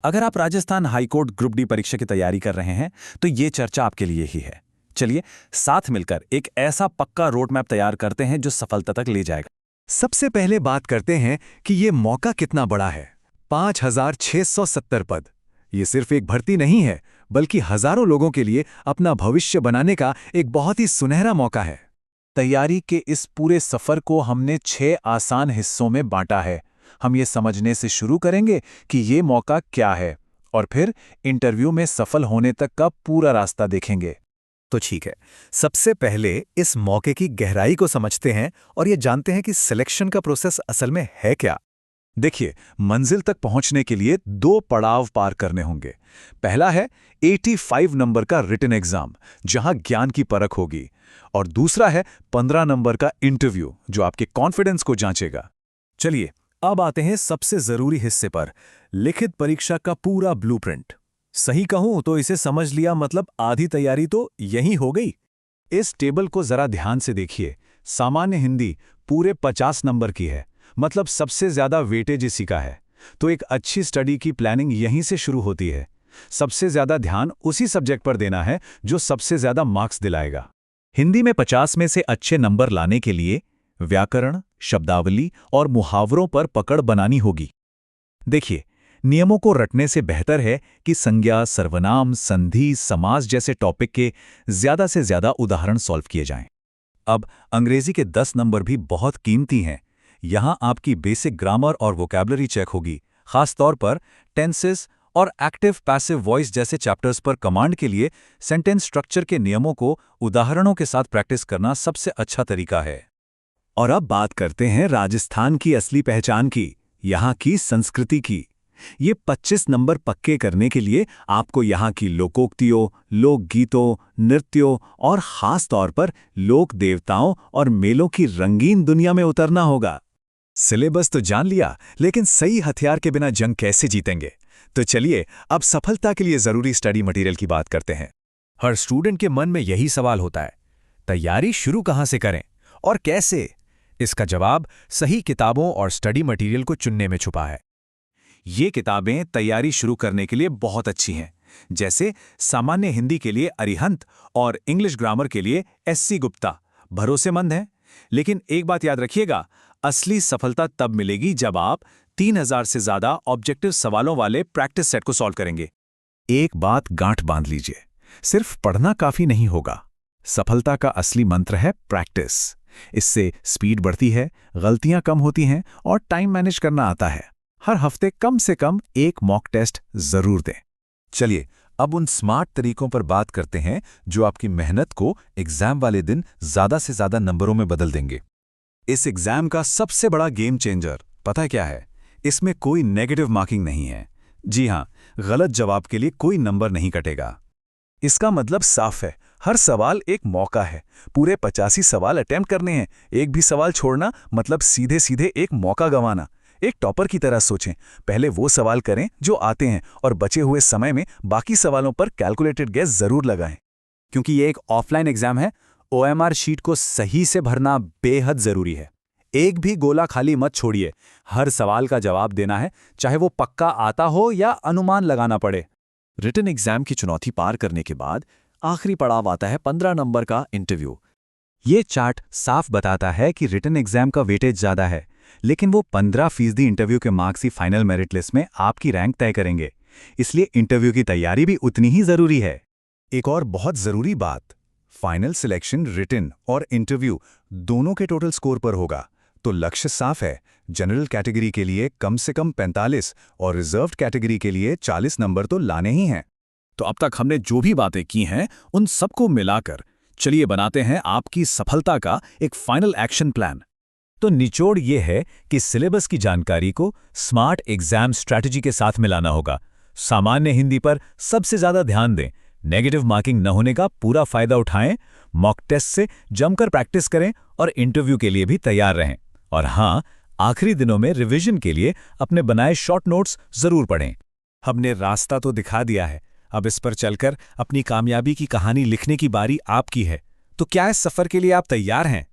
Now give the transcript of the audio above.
अगर आप Rajasthan high court group D परीक्षा की तैयारी कर रहे हैं तो ये चर्चा आपके लिए ही है। चलिए साथ मिलकर एक ऐसा पक्का रोड मैप तैयार करते हैं जो सफलता तक ले जाएगा। सबसे पहले बात करते हैं कि ये मौका कितना बड़ा है। 5,670 पद। ये सिर्फ एक भर्ती नहीं है, बल्कि हजारों लोगों के लिए अपना भविष्य बनाने का एक बहुत ही सुनहरा मौका है। तैयारी के इस पूरे सफर को हमने 6 आसान हिस्सों में बांटा है। हम ये समझने से शुरू करेंगे कि ये मौका क्या है और फिर इंटरव्यू में सफल होने तक का पूरा रास्ता देखेंगे। तो ठीक है, सबसे पहले इस मौके की गहराई को समझते हैं और ये जानते हैं कि सिलेक्शन का प्रोसेस असल में है क्या। देखिए, मंजिल तक पहुंचने के लिए 2 पड़ाव पार करने होंगे। पहला है 85 नंबर का रिटन एग्जाम, जहां ज्ञान की परख होगी, और दूसरा है 15 नंबर का इंटरव्यू, जो आपके कॉन्फिडेंस को जांचेगा। चलिए अब आते हैं सबसे जरूरी हिस्से पर, लिखित परीक्षा का पूरा ब्लूप्रिंट। सही कहूं तो इसे समझ लिया मतलब आधी तैयारी तो यही हो गई। इस टेबल को जरा ध्यान से देखिए। सामान्य हिंदी पूरे 50 नंबर की है, मतलब सबसे ज्यादा वेटेज इसी का है। तो एक अच्छी स्टडी की प्लानिंग यहीं से शुरू होती है। सबसे ज्यादा ध्यान उसी सब्जेक्ट पर देना है जो सबसे ज्यादा मार्क्स दिलाएगा। हिंदी में 50 में से अच्छे नंबर लाने के लिए व्याकरण, शब्दावली और मुहावरों पर पकड़ बनानी होगी। देखिए, नियमों को रटने से बेहतर है कि संज्ञा, सर्वनाम, संधि, समास जैसे टॉपिक के ज्यादा से ज्यादा उदाहरण सॉल्व किए जाएं। अब अंग्रेजी के 10 नंबर भी बहुत कीमती हैं। यहां आपकी बेसिक ग्रामर और वोकैबुलरी चेक होगी, खासतौर पर टेंसेस और एक्टिव पैसिव वॉइस जैसे चैप्टर्स पर कमांड के लिए सेंटेंस स्ट्रक्चर के नियमों को उदाहरणों के साथ प्रैक्टिस करना सबसे अच्छा तरीका है। और अब बात करते हैं राजस्थान की असली पहचान की, यहाँ की संस्कृति की। ये 25 नंबर पक्के करने के लिए आपको यहाँ की लोकोक्तियों, लोकगीतों, नृत्यों और खास तौर पर लोक देवताओं और मेलों की रंगीन दुनिया में उतरना होगा। सिलेबस तो जान लिया, लेकिन सही हथियार के बिना जंग कैसे जीतेंगे? तो चलिए अब सफलता के लिए जरूरी स्टडी मटेरियल की बात करते हैं। हर स्टूडेंट के मन में यही सवाल होता है, तैयारी शुरू कहाँ से करें और कैसे? इसका जवाब सही किताबों और स्टडी मटेरियल को चुनने में छुपा है। ये किताबें तैयारी शुरू करने के लिए बहुत अच्छी हैं, जैसे सामान्य हिंदी के लिए अरिहंत और इंग्लिश ग्रामर के लिए एससी गुप्ता भरोसेमंद हैं। लेकिन एक बात याद रखिएगा, असली सफलता तब मिलेगी जब आप 3000 से ज्यादा ऑब्जेक्टिव सवालों वाले प्रैक्टिस सेट को सॉल्व करेंगे। एक बात गांठ बांध लीजिए, सिर्फ पढ़ना काफी नहीं होगा। सफलता का असली मंत्र है प्रैक्टिस। इससे स्पीड बढ़ती है, गलतियां कम होती हैं और टाइम मैनेज करना आता है। हर हफ्ते कम से कम एक मॉक टेस्ट जरूर दें। चलिए अब उन स्मार्ट तरीकों पर बात करते हैं जो आपकी मेहनत को एग्जाम वाले दिन ज्यादा से ज्यादा नंबरों में बदल देंगे। इस एग्जाम का सबसे बड़ा गेम चेंजर पता है क्या है? इसमें कोई नेगेटिव मार्किंग नहीं है। जी हां, गलत जवाब के लिए कोई नंबर नहीं कटेगा। इसका मतलब साफ है, हर सवाल एक मौका है। पूरे 85 सवाल अटेम्प्ट करने हैं, एक भी सवाल छोड़ना मतलब सीधे सीधे एक मौका गंवाना। एक टॉपर की तरह सोचें, पहले वो सवाल करें जो आते हैं और बचे हुए समय में बाकी सवालों पर कैलकुलेटेड गेस जरूर लगाएं। क्योंकि ये एक ऑफलाइन एग्जाम है, ओएमआर शीट को सही से भरना बेहद जरूरी है। एक भी गोला खाली मत छोड़िए, हर सवाल का जवाब देना है, चाहे वो पक्का आता हो या अनुमान लगाना पड़े। रिटन एग्जाम की चुनौती पार करने के बाद आखिरी पड़ाव आता है 15 नंबर का इंटरव्यू। ये चार्ट साफ बताता है कि रिटन एग्जाम का वेटेज ज्यादा है, लेकिन वो 15% इंटरव्यू के मार्क्स ही फाइनल मेरिट लिस्ट में आपकी रैंक तय करेंगे। इसलिए इंटरव्यू की तैयारी भी उतनी ही जरूरी है। एक और बहुत जरूरी बात, फाइनल सिलेक्शन रिटन और इंटरव्यू दोनों के टोटल स्कोर पर होगा। तो लक्ष्य साफ है, जनरल कैटेगरी के लिए कम से कम 45 और रिजर्व्ड कैटेगरी के लिए 40 नंबर तो लाने ही हैं। तो अब तक हमने जो भी बातें की हैं उन सबको मिलाकर चलिए बनाते हैं आपकी सफलता का एक फाइनल एक्शन प्लान। तो निचोड़ ये है कि सिलेबस की जानकारी को स्मार्ट एग्जाम स्ट्रैटेजी के साथ मिलाना होगा। सामान्य हिंदी पर सबसे ज्यादा ध्यान दें, नेगेटिव मार्किंग न होने का पूरा फायदा उठाएं, मॉक टेस्ट से जमकर प्रैक्टिस करें और इंटरव्यू के लिए भी तैयार रहें। और हां, आखिरी दिनों में रिवीजन के लिए अपने बनाए शॉर्ट नोट्स जरूर पढ़ें। हमने रास्ता तो दिखा दिया है, अब इस पर चलकर अपनी कामयाबी की कहानी लिखने की बारी आपकी है। तो क्या इस सफर के लिए आप तैयार हैं?